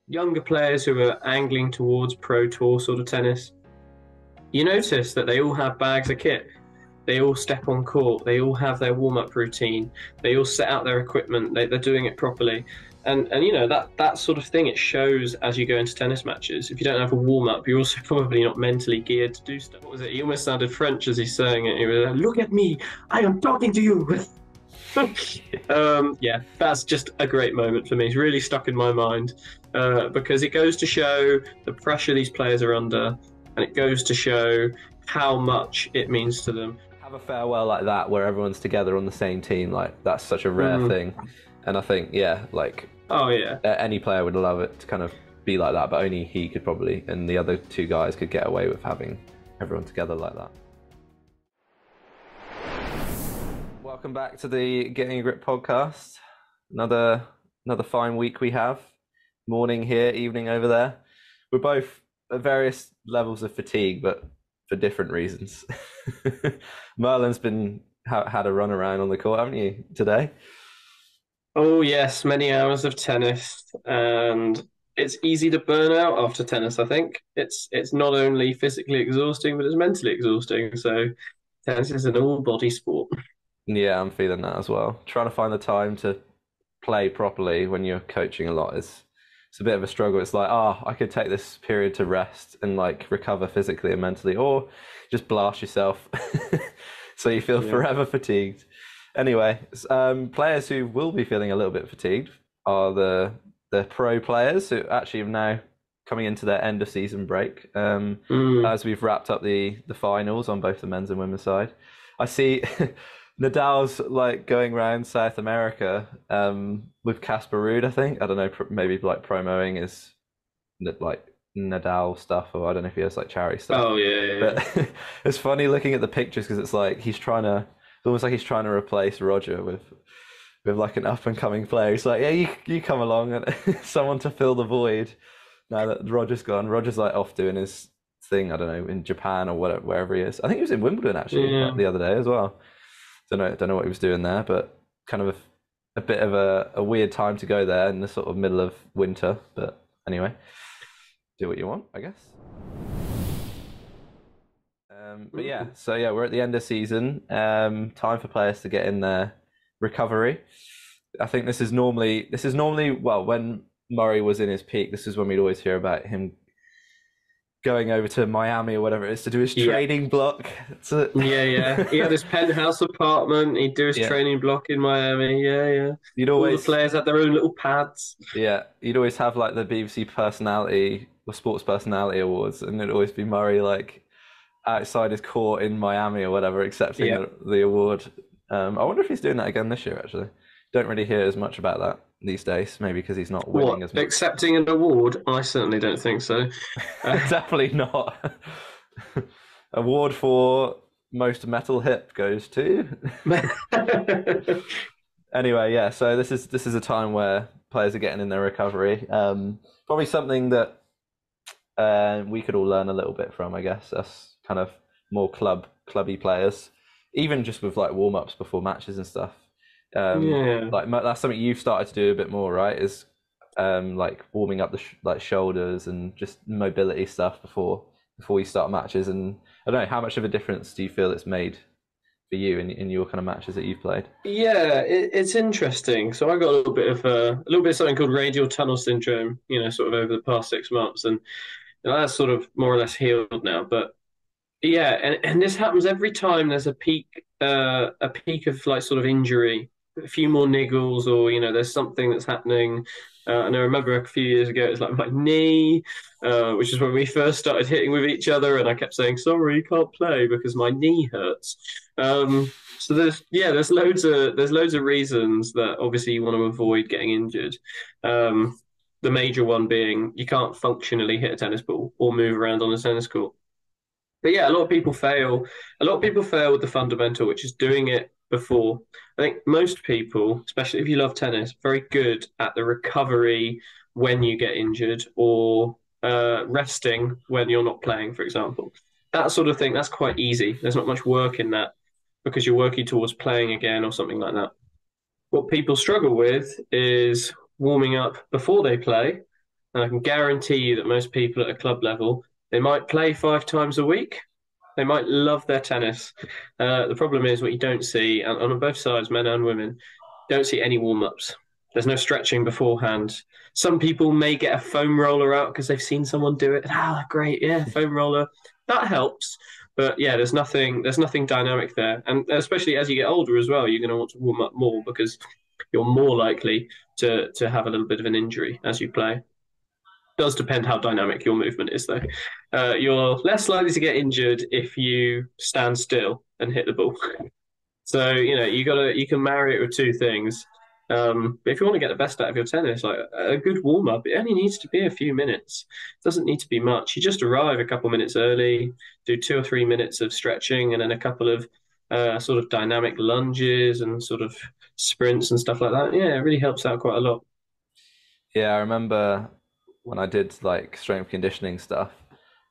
younger players who are angling towards pro tour sort of tennis, you notice that they all have bags of kit. They all step on court. They all have their warm-up routine. They all set out their equipment. They're doing it properly. And you know that sort of thing, it shows as you go into tennis matches. If you don't have a warm-up, you're also probably not mentally geared to do stuff. What was it? He almost sounded French as he's saying it. He was like, "Look at me, I am talking to you." Yeah, that's just a great moment for me. It's really stuck in my mind because it goes to show the pressure these players are under, and it goes to show how much it means to them. Have a farewell like that where everyone's together on the same team, like that's such a rare thing. And I think, yeah, like, oh yeah, any player would love it to kind of be like that, but only he could probably, and the other two guys could get away with having everyone together like that. Welcome back to the Getting a Grip podcast. Another fine week we have. Morning here, evening over there. We're both at various levels of fatigue, but for different reasons. Merlin's had a run around on the court, haven't you, today? Oh yes, many hours of tennis, and it's easy to burn out after tennis. I think it's not only physically exhausting, but it's mentally exhausting. So tennis is an all-body sport. Yeah, I'm feeling that as well. Trying to find the time to play properly when you're coaching a lot is it's a bit of a struggle. It's like, I could take this period to rest and like recover physically and mentally, or just blast yourself so you feel forever fatigued. Anyway, players who will be feeling a little bit fatigued are the pro players who actually have now coming into their end of season break. As we've wrapped up the finals on both the men's and women's side. I see Nadal's like going around South America with Casper Ruud, I think. I don't know, maybe like promoting his like Nadal stuff, or I don't know if he has like charity stuff. Oh yeah. But it's funny looking at the pictures because it's like it's almost like he's trying to replace Roger with like an up and coming player. He's like, yeah, you come along and someone to fill the void. Now that Roger's gone, Roger's like off doing his thing. I don't know, in Japan or whatever, wherever he is. I think he was in Wimbledon actually the other day as well. Don't know what he was doing there, but kind of a bit of a weird time to go there in the sort of middle of winter. But anyway, do what you want, I guess. But yeah, so yeah, we're at the end of season. Time for players to get in their recovery. I think this is normally well, when Murray was in his peak, this is when we'd always hear about him going over to Miami or whatever it is to do his training block. Yeah. He had his penthouse apartment. He'd do his training block in Miami. Yeah. You'd always, all the players had their own little pads. Yeah, you'd always have like the BBC personality or sports personality awards, and it'd always be Murray like outside his court in Miami or whatever, accepting the award. I wonder if he's doing that again this year. Actually, don't really hear as much about that these days. Maybe because he's not winning as much. Accepting an award? I certainly don't think so. Definitely not. Award for most metal hip goes to. Anyway, yeah. So this is a time where players are getting in their recovery. Probably something that we could all learn a little bit from, I guess. Us kind of more clubby players, even just with like warm-ups before matches and stuff. Like that's something you've started to do a bit more, right? Is like warming up the shoulders and just mobility stuff before you start matches. And I don't know, how much of a difference do you feel it's made for you in your kind of matches that you've played? Yeah, it's interesting. So I got a little bit of something called radial tunnel syndrome, sort of over the past 6 months, and that's sort of more or less healed now. But yeah, and this happens every time there's a peak of like sort of injury, a few more niggles, or there's something that's happening. And I remember a few years ago, it was like my knee, which is when we first started hitting with each other, and I kept saying, "Sorry, can't play because my knee hurts." So there's loads of reasons that obviously you want to avoid getting injured. The major one being you can't functionally hit a tennis ball or move around on a tennis court. But yeah, a lot of people fail. A lot of people fail with the fundamental, which is doing it before. I think most people, especially if you love tennis, very good at the recovery when you get injured, or resting when you're not playing, for example. That sort of thing, that's quite easy. There's not much work in that because you're working towards playing again or something like that. What people struggle with is warming up before they play. And I can guarantee you that most people at a club level, they might play 5 times a week. They might love their tennis. The problem is what you don't see, and on both sides, men and women, don't see any warm ups. There's no stretching beforehand. Some people may get a foam roller out because they've seen someone do it. Ah, great, yeah, foam roller. That helps. But yeah, there's nothing dynamic there. And especially as you get older as well, you're going to want to warm up more because you're more likely to have a little bit of an injury as you play. Does depend how dynamic your movement is, though. You're less likely to get injured if you stand still and hit the ball. So you can marry it with two things. But if you want to get the best out of your tennis, like a good warm up, it only needs to be a few minutes. It doesn't need to be much. You just arrive a couple minutes early, do 2 or 3 minutes of stretching, and then a couple of sort of dynamic lunges and sort of sprints and stuff like that. Yeah, it really helps out quite a lot. Yeah, I remember when I did like strength conditioning stuff,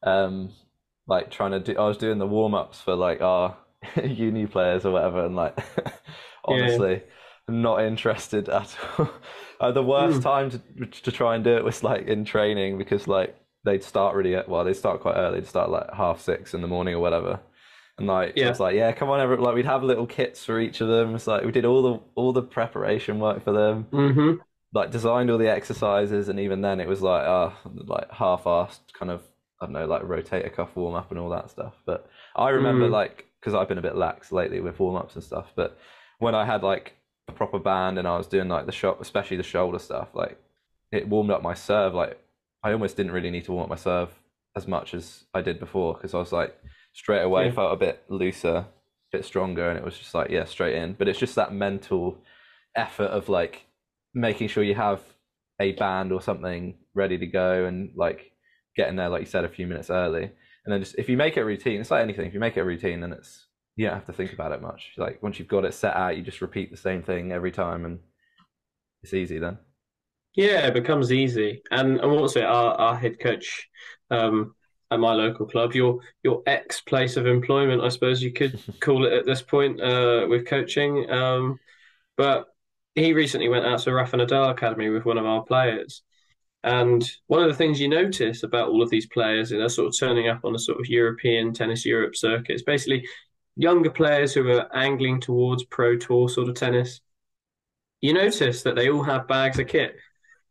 um, like trying to do, I was doing the warm ups for like our uni players or whatever, and like Yeah. honestly, not interested at all. The worst Mm. time to try and do it was like in training because like they'd start really well, they start quite early, they'd start like 6:30 in the morning or whatever. And like I was Yeah. like, yeah, come on, like we'd have little kits for each of them. It's like we did all the preparation work for them, Hmm. like designed all the exercises, and even then it was like half-assed kind of, I don't know, like rotator cuff warm up and all that stuff. But I remember Mm. like because I've been a bit lax lately with warm ups and stuff, but when I had like a proper band and I was doing like the shot, especially the shoulder stuff, like it warmed up my serve. Like I almost didn't really need to warm up my serve as much as I did before because I was like straight away Yeah. felt a bit looser, a bit stronger, and it was just like yeah, straight in. But it's just that mental effort of like making sure you have a band or something ready to go and like getting there, like you said, a few minutes early. And then just if you make it a routine, it's like anything. If you make it a routine, then it's you don't have to think about it much. Like once you've got it set out, you just repeat the same thing every time, and it's easy then. Yeah, it becomes easy. And what's it? Our head coach at my local club, your ex place of employment, I suppose you could call it at this point, with coaching. But he recently went out to Rafa Nadal Academy with one of our players. And one of the things you notice about all of these players, they're sort of turning up on a sort of European Tennis Europe circuit. It's basically younger players who are angling towards pro tour sort of tennis. You notice that they all have bags of kit.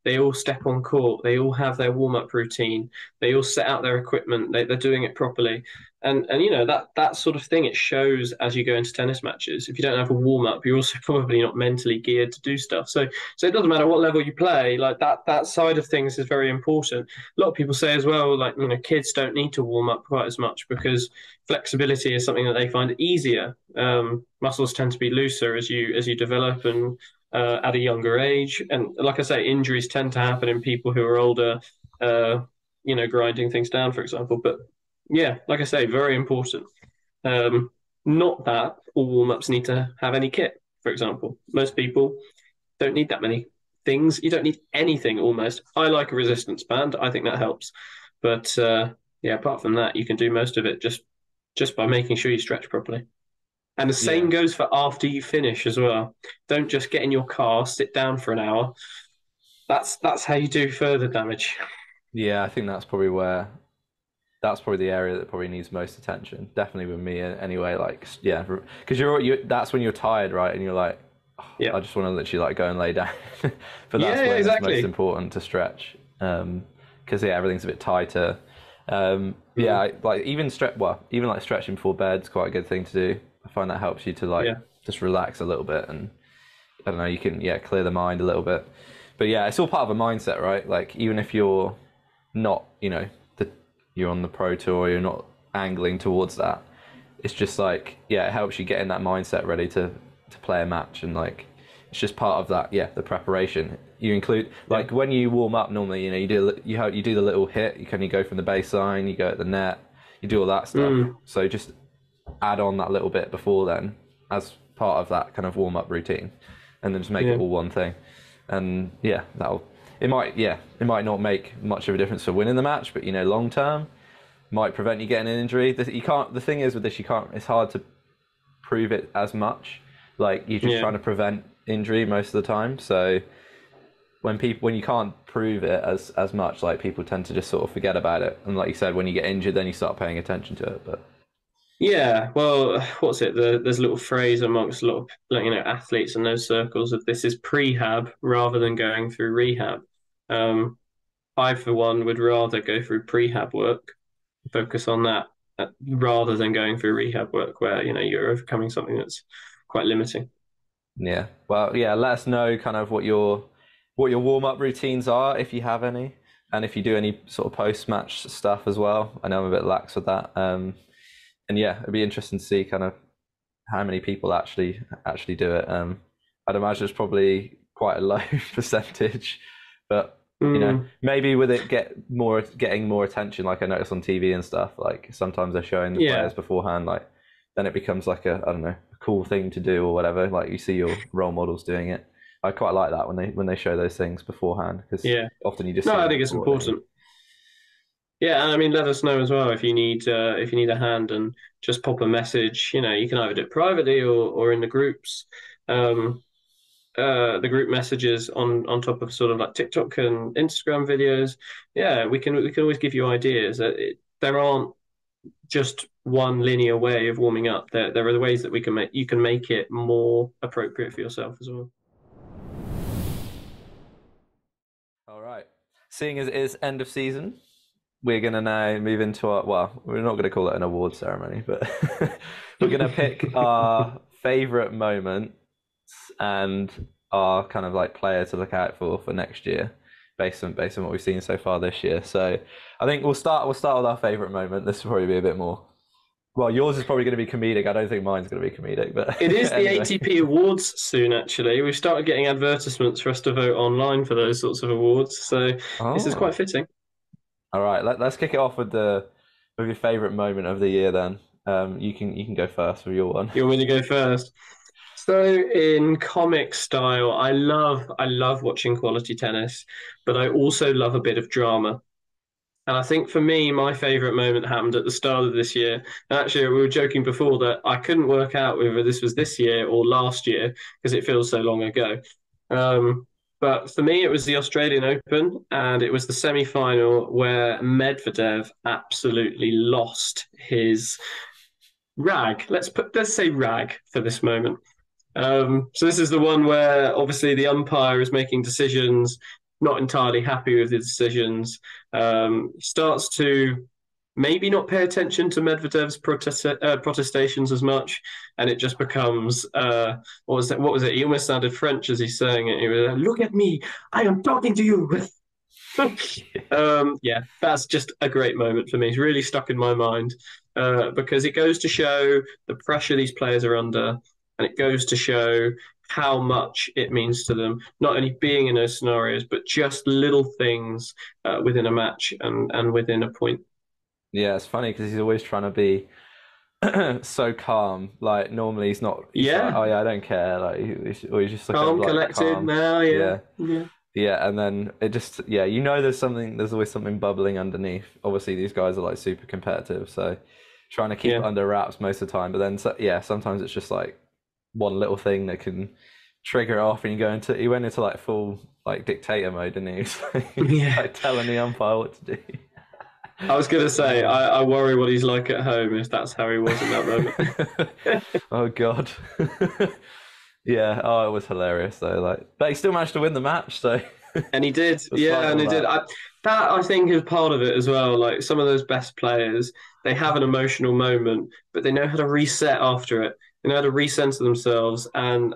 They all step on court. They all have their warm up routine. They all set out their equipment. They're doing it properly. And that sort of thing it shows as you go into tennis matches. If you don't have a warm up, you're also probably not mentally geared to do stuff. So it doesn't matter what level you play. Like that side of things is very important. A lot of people say as well, like kids don't need to warm up quite as much because flexibility is something that they find easier. Muscles tend to be looser as you develop and at a younger age. And like I say, injuries tend to happen in people who are older, grinding things down, for example. But yeah, like I say, very important. Um, Not that all warm ups need to have any kit, for example. Most people don't need that many things. You don't need anything almost. I like a resistance band. I think that helps. But yeah, apart from that, you can do most of it just by making sure you stretch properly. And the same Yeah, goes for after you finish as well. Don't just get in your car, sit down for an hour. That's how you do further damage. yeah. I think that's probably the area that probably needs most attention. Definitely with me anyway. Like yeah, because you that's when you're tired, right? And you're like, oh, Yeah. I just want to literally like go and lay down. But Yeah, that's yeah, when it's most exactly. important to stretch. Because yeah, everything's a bit tighter. Yeah, Mm, like even like stretching before bed's quite a good thing to do. I find that helps you to like yeah. just relax a little bit, and I don't know, you can yeah clear the mind a little bit. But yeah, it's all part of a mindset, right? Like even if you're not, you're on the pro tour, you're not angling towards that. It's just like yeah, it helps you get in that mindset ready to play a match, and like it's just part of that yeah the preparation. You include Yeah. like when you warm up normally, you do the little hit. You go from the baseline, you go at the net, you do all that stuff. Mm, So just add on that little bit before then as part of that kind of warm up routine, and then just make it yeah. all one thing. And yeah, it might not make much of a difference for winning the match, but long term might prevent you getting an injury. You can't. The thing is with this, you can't. It's hard to prove it as much. Like you're just Yeah. trying to prevent injury most of the time. So when you can't prove it as much, like people tend to just sort of forget about it. And like you said, when you get injured, then you start paying attention to it. But Yeah, well, what's it? There's a little phrase amongst a lot of athletes in those circles of this is prehab rather than going through rehab. Um, I, for one, would rather go through prehab work, focus on that rather than going through rehab work where you're overcoming something that's quite limiting. yeah, well, yeah, let us know kind of what your warm up routines are if you have any, and if you do any sort of post match stuff as well. I know I'm a bit lax with that. And yeah, it'd be interesting to see kind of how many people actually do it. I'd imagine it's probably quite a low percentage, but Mm, maybe with it getting more attention, like I notice on TV and stuff, like sometimes they're showing the yeah, players beforehand, like then it becomes like I don't know, a cool thing to do or whatever. Like you see your role models doing it. I quite like that when they show those things beforehand because yeah. often you just No, see I them think it's for what they need. important. Yeah, and I mean, let us know as well if you need a hand and just pop a message. You can either do it privately or in the groups. Um, the group messages on top of sort of like TikTok and Instagram videos. Yeah, we can always give you ideas. There aren't just one linear way of warming up. There are the ways that you can make it more appropriate for yourself as well. All right. Seeing as it is end of season, we're going to now move into well, we're not going to call it an award ceremony, but we're going to pick our favorite moments and our kind of like player to look out for next year based on what we've seen so far this year. So I think we'll start with our favorite moment. This will probably be a bit more, well, yours is probably going to be comedic. I don't think mine's going to be comedic, but It is the anyway. ATP Awards soon, actually. We've started getting advertisements for us to vote online for those sorts of awards, so this is quite Oh, fitting. all right. Let's kick it off with your favorite moment of the year then. You can go first with your one. You want me to go first? So in comic style, I love watching quality tennis, but I also love a bit of drama. And I think for me, my favourite moment happened at the start of this year. And actually, we were joking before that I couldn't work out whether this was this year or last year because it feels so long ago. Um, but for me, it was the Australian Open, and it was the semi-final where Medvedev absolutely lost his rag. Let's say rag for this moment. So this is the one where obviously the umpire is making decisions, not entirely happy with the decisions. Starts to maybe not pay attention to Medvedev's protestations as much, and it just becomes what was it? What was it? He almost sounded French as he's saying it. He was like, "Look at me, I am talking to you." Yeah, that's just a great moment for me. It's really stuck in my mind because it goes to show the pressure these players are under, and it goes to show how much it means to them, not only being in those scenarios, but just little things within a match and within a point. Yeah, it's funny because he's always trying to be so calm. Like normally he's not. He's like, Yeah, oh yeah, I don't care. Like or he's just kind of calm, like collected calm. now. Yeah, Yeah, yeah, yeah. And then it just there's something. There's always something bubbling underneath. Obviously these guys are like super competitive, so trying to keep it yeah. under wraps most of the time. But then yeah, sometimes it's just like one little thing that can trigger it off, and he went into like full like dictator mode, didn't he? He's Yeah, like telling the umpire what to do. I was going to say, Oh. I worry what he's like at home if that's how he was in that moment. Oh God. Yeah, oh, it was hilarious though. Like, but he still managed to win the match, so And he did, despite yeah, and all he did. that. That I think is part of it as well. Like some of those best players, they have an emotional moment, but they know how to reset after it. They know how to recenter themselves and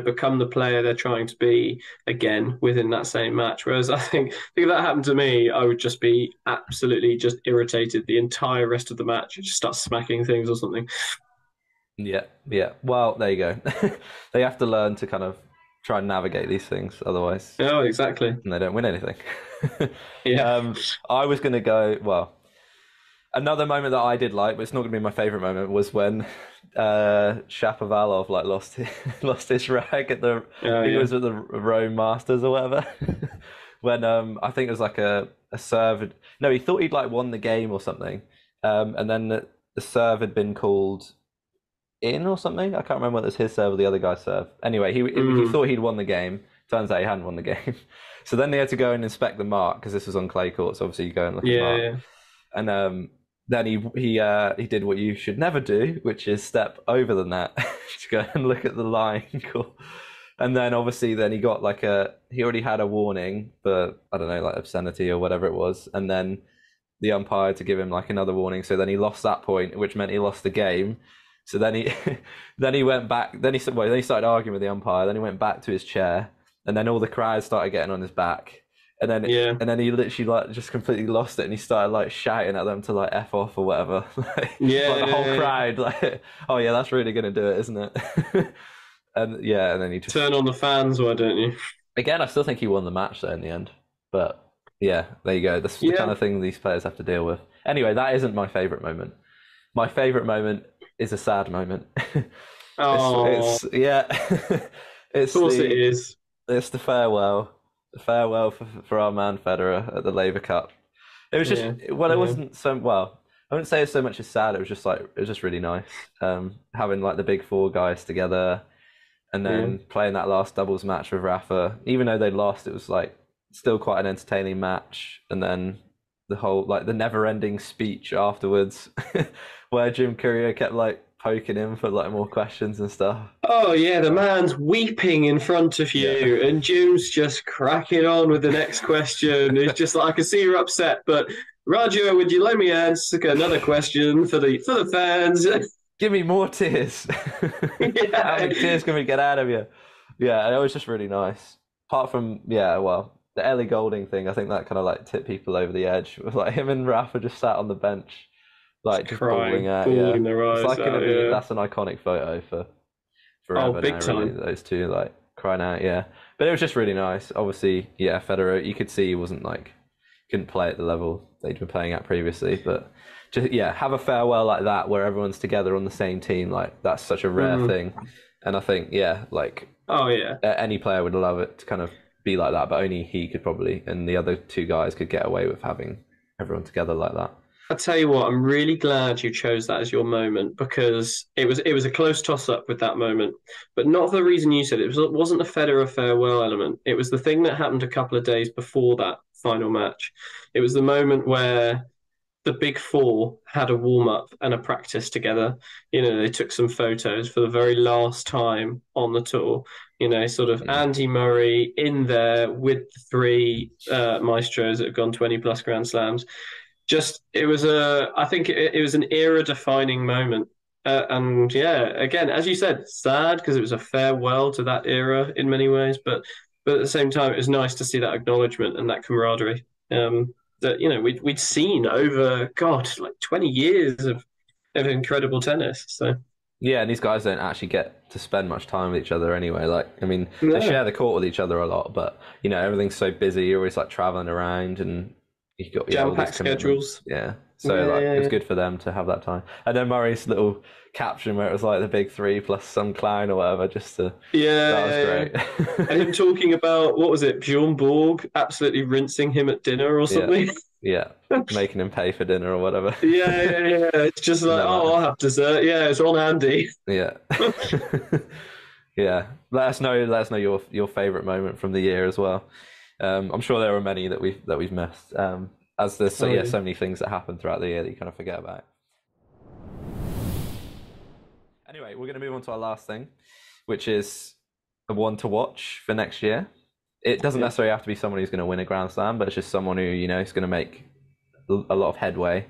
become the player they're trying to be again within that same match. Whereas I think if that happened to me, I would just be absolutely just irritated the entire rest of the match. Just start smacking things or something. Yeah, yeah. Well, there you go. They have to learn to kind of try and navigate these things, otherwise Oh, exactly. they don't win anything. Yeah. I was gonna go, well, another moment that I did like, but it's not gonna be my favorite moment, was when Shapovalov like lost his rag at Oh, I think it yeah. was at the Rome Masters or whatever. When I think it was like a serve. No, he thought he'd like won the game or something. And then the serve had been called in or something. I can't remember whether it was his serve or the other guy's serve. Anyway, he Mm. thought he'd won the game, Turns out he hadn't won the game. So then they had to go and inspect the mark because this was on clay courts. Obviously, you go and look at mark, Yeah, and then he did what you should never do, which is step over the net to go and look at the line. Cool. And then obviously then he got like he already had a warning for, I don't know, like obscenity or whatever it was, and then the umpire to give him like another warning. So then he lost that point, which meant he lost the game. So then he then he went back. Then he started arguing with the umpire. Then he went back to his chair, and then all the crowd started getting on his back. yeah, And then he literally like just completely lost it, and he started like shouting at them to like F off or whatever. Like the whole yeah. crowd, like, oh yeah, that's really gonna do it, isn't it? And yeah, and then he just Turn on the fans, why don't you? again, I still think he won the match though in the end. But yeah, there you go. That's the kind Yeah. of thing these players have to deal with. Anyway, that isn't my favorite moment. My favorite moment is a sad moment. Oh, It's yeah, of it's course it the is. it's the farewell for our man Federer at the Labour Cup. It was just Yeah, well, it yeah, wasn't so well. I wouldn't say it's so much as sad. It was just really nice having like the big four guys together and yeah. then playing that last doubles match with Rafa. Even though they lost, it was like still quite an entertaining match. And then the whole like the never-ending speech afterwards, where Jim Courier kept like poking him for like more questions and stuff. Oh yeah, the man's weeping in front of Yeah, you, and Jim's just cracking on with the next question. It's just like I can see you're upset, but Roger, would you let me ask another question for the fans? give me more tears. How Yeah, many tears can we get out of you? Yeah, and it was just really nice. Apart from yeah, well, the Ellie Golding thing, I think that kind of like tipped people over the edge. With like him and Rafa just sat on the bench, like just bawling crying, out. Yeah, bawling their it's eyes like gonna out. be Yeah. that's an iconic photo for Oh, forever big now. Really, time. those two like crying out. Yeah, but it was just really nice. Obviously, yeah, Federer, you could see he wasn't like couldn't play at the level they'd been playing at previously, but just yeah, have a farewell like that where everyone's together on the same team. Like that's such a rare Mm. thing, and I think yeah, like Oh yeah. any player would love it to kind of be like that, but only he could probably, and the other two guys could get away with having everyone together like that. I tell you what, I'm really glad you chose that as your moment because it was a close toss up with that moment, but not for the reason you said. It wasn't the Federer farewell element. It was the thing that happened a couple of days before that final match. It was the moment where the big four had a warm up and a practice together. They took some photos for the very last time on the tour. Sort of Mm. Andy Murray in there with the three maestros that have gone 20 plus Grand Slams. Just I think it was an era defining moment. And yeah, again, as you said, sad because it was a farewell to that era in many ways, but at the same time, it was nice to see that acknowledgement and that camaraderie. That we'd seen over God like 20 years of incredible tennis. So Yeah, and these guys don't actually get to spend much time with each other anyway. Like, I mean, they no, share the court with each other a lot, but everything's so busy. You're always like traveling around, and you got all these jam-packed commitments. schedules. Yeah, so Yeah, like yeah, it was yeah. good for them to have that time. And then Murray's little caption where it was like the big three plus some clown or whatever, just to Yeah, that was yeah, yeah. And him great. talking about what was it, Bjorn Borg absolutely rinsing him at dinner or Yeah, something. yeah, making him pay for dinner or whatever. Yeah, yeah, yeah. It's just like, Never. oh, I'll have dessert. Yeah, it's on Andy. Yeah. Yeah. Let us know your favorite moment from the year as well. I'm sure there are many that we've missed. As there's Oh, yeah. so many things that happen throughout the year that you kind of forget about. Anyway, we're going to move on to our last thing, which is the one to watch for next year. It doesn't Yeah. necessarily have to be someone who's going to win a Grand Slam, but it's just someone who is going to make a lot of headway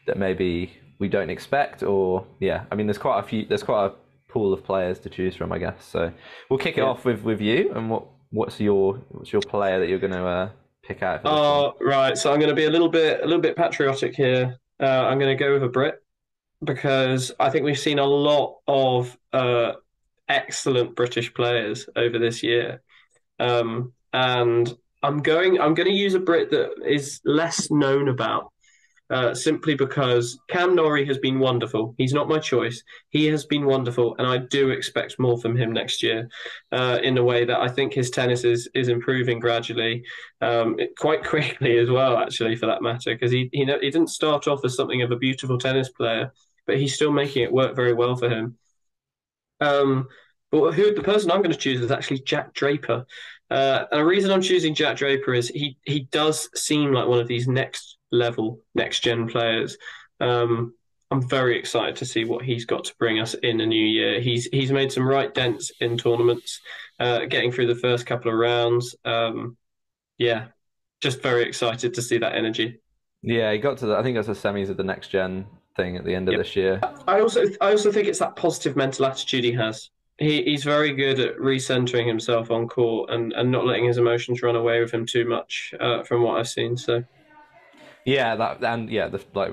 that maybe we don't expect. Or yeah, I mean, there's quite a pool of players to choose from, I guess. So we'll kick it Yeah. off with you. And what's your player that you're going to pick out for this one? Oh, right. So I'm going to be a little bit patriotic here. I'm going to go with a Brit because I think we've seen a lot of excellent British players over this year. And I'm going to use a Brit that is less known about. Simply because Cam Norrie has been wonderful. He's not my choice. He has been wonderful, and I do expect more from him next year. In a way that I think his tennis is improving gradually, quite quickly as well, actually, for that matter. Because he didn't start off as something of a beautiful tennis player, but he's still making it work very well for him. Um, But the person I'm going to choose is actually Jack Draper. And the reason I'm choosing Jack Draper is he does seem like one of these next level, next gen players. Um, I'm very excited to see what he's got to bring us in a new year. He's made some right dents in tournaments, getting through the first couple of rounds. Yeah, just very excited to see that energy. Yeah, he got to I think that's the semis of the next gen thing at the end of Yep. this year. I also think it's that positive mental attitude he has. He's very good at recentering himself on court and not letting his emotions run away with him too much, from what I've seen. So Yeah, that and yeah, like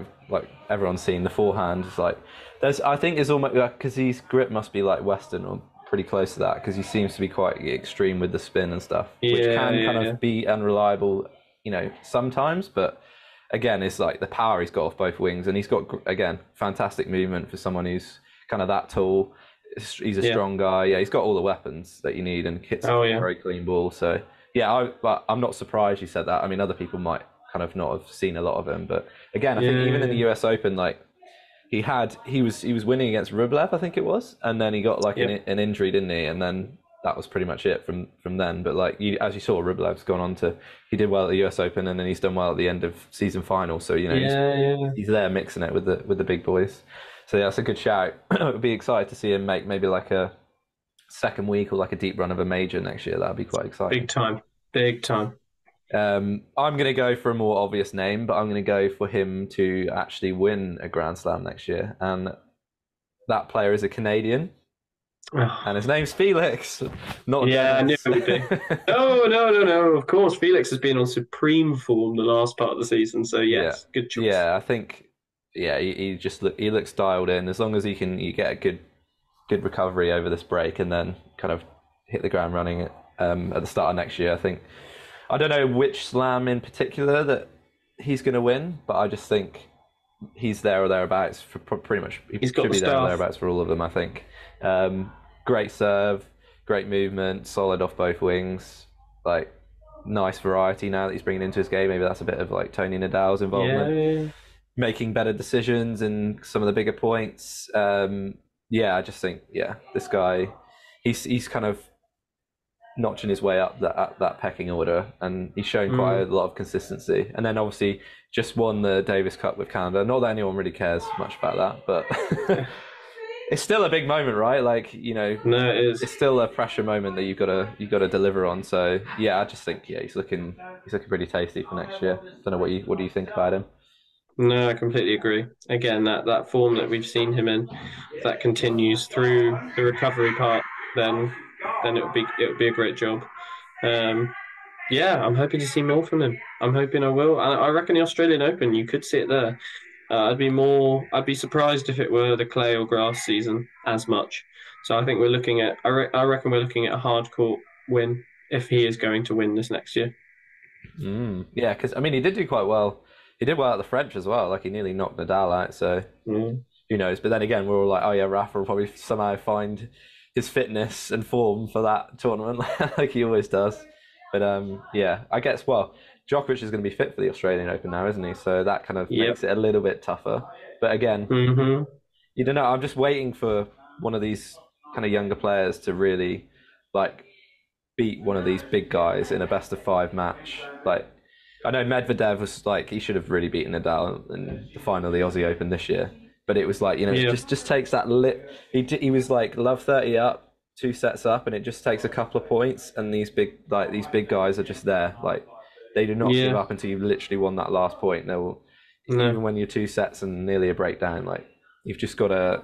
everyone's seen the forehand is like there's I think it's almost because his grip must be like Western or pretty close to that because he seems to be quite extreme with the spin and stuff, which yeah, can kind yeah, yeah, of be unreliable, sometimes. But again, it's like the power he's got off both wings, and he's got again fantastic movement for someone who's kind of that tall. He's a yeah. strong guy. Yeah, he's got all the weapons that you need and hits a Oh yeah, very clean ball. So yeah, but I'm not surprised you said that. I mean, other people might kind of not have seen a lot of him, but again, I think yeah, even in the yeah, US Open, like he was winning against Rublev, I think it was, and then he got like yeah, an injury, didn't he? And then that was pretty much it from then. But like as you saw, Rublev's gone on to he did well at the US Open, and then he's done well at the end of season final. So yeah, yeah. he's there mixing it with the big boys. So yeah, that's a good shout. I'd be excited to see him make maybe like a second week or like a deep run of a major next year. That'd be quite exciting. Big time, big time. I'm going to go for a more obvious name, but I'm going to go for him to actually win a Grand Slam next year. And that player is a Canadian, and his name's Felix, not Yeah, I knew Dennis. it would be. No, no, no, no. Of course, Felix has been on supreme form the last part of the season. So Yeah, yes, good choice. yeah. I think he just he looks dialed in. As long as you get a good recovery over this break, and then kind of hit the ground running at the start of next year. I think I don't know which slam in particular that he's going to win, but I just think he's there or thereabouts for pretty much. He He's got should the be there or staff. thereabouts for all of them. I think. Great serve, great movement, solid off both wings. Like nice variety now that he's bringing into his game. Maybe that's a bit of like Tony Nadal's Yeah, involvement, yeah, making better decisions in some of the bigger points. Yeah, I just think this guy, he's kind of notching his way up that pecking order, and he's shown yeah. quite a lot of consistency. And then obviously just won the Davis Cup with Canada. Not that anyone really cares much about that, but it's still a big moment, right? Like No, it is. it's still a pressure moment that you've got to deliver on. So yeah, I just think he's looking pretty tasty for next year. Don't know what do you think about him? No, I completely agree. Again, that form that we've seen him in, if that continues through the recovery part, then it would be a great job. Um, yeah, I'm hoping to see more from him. I'm hoping I will. I reckon the Australian Open, you could see it there. I'd be surprised if it were the clay or grass season as much. So I think I reckon we're looking at a hard court win if he is going to win this next year. Yeah, because I mean he did do quite well. He did well at the French as well. Like he nearly knocked Nadal out. So Mm. who knows? But then again, we're all like, oh yeah, Rafa will probably somehow find his fitness and form for that tournament, like he always does. But yeah, I guess Djokovic is going to be fit for the Australian Open now, isn't he? So that kind of Yep. makes it a little bit tougher. But again, Hmm. you don't know. I'm just waiting for one of these kind of younger players to really like beat one of these big guys in a best of five match. Like I know Medvedev was like he should have really beaten Nadal in the final of the Aussie Open this year, but it was like it Yeah. just takes that lit. He was like love 30 up, 2 sets up, and it just takes a couple of points, and these big guys are just there. Like they do not give Yeah. up until you've literally won that last point. They will, even No. when you're 2 sets and nearly a breakdown, like you got to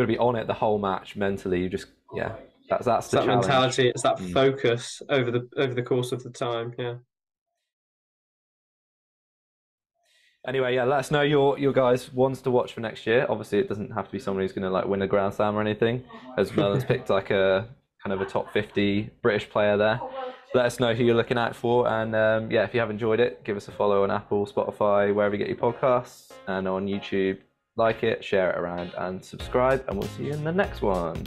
be on it the whole match mentally. You just that's It's the that challenge. mentality. It's that Mm. focus over the course of the time. Yeah. Anyway, yeah, let us know your guys ones to watch for next year. Obviously, it doesn't have to be someone who's going to like win a Grand Slam or anything. As Merlin's picked like a kind of a top 50 British player there. Let us know who you're looking out for, and yeah, if you have enjoyed it, give us a follow on Apple, Spotify, wherever you get your podcasts, and on YouTube. Like it, share it around, and subscribe. And we'll see you in the next one.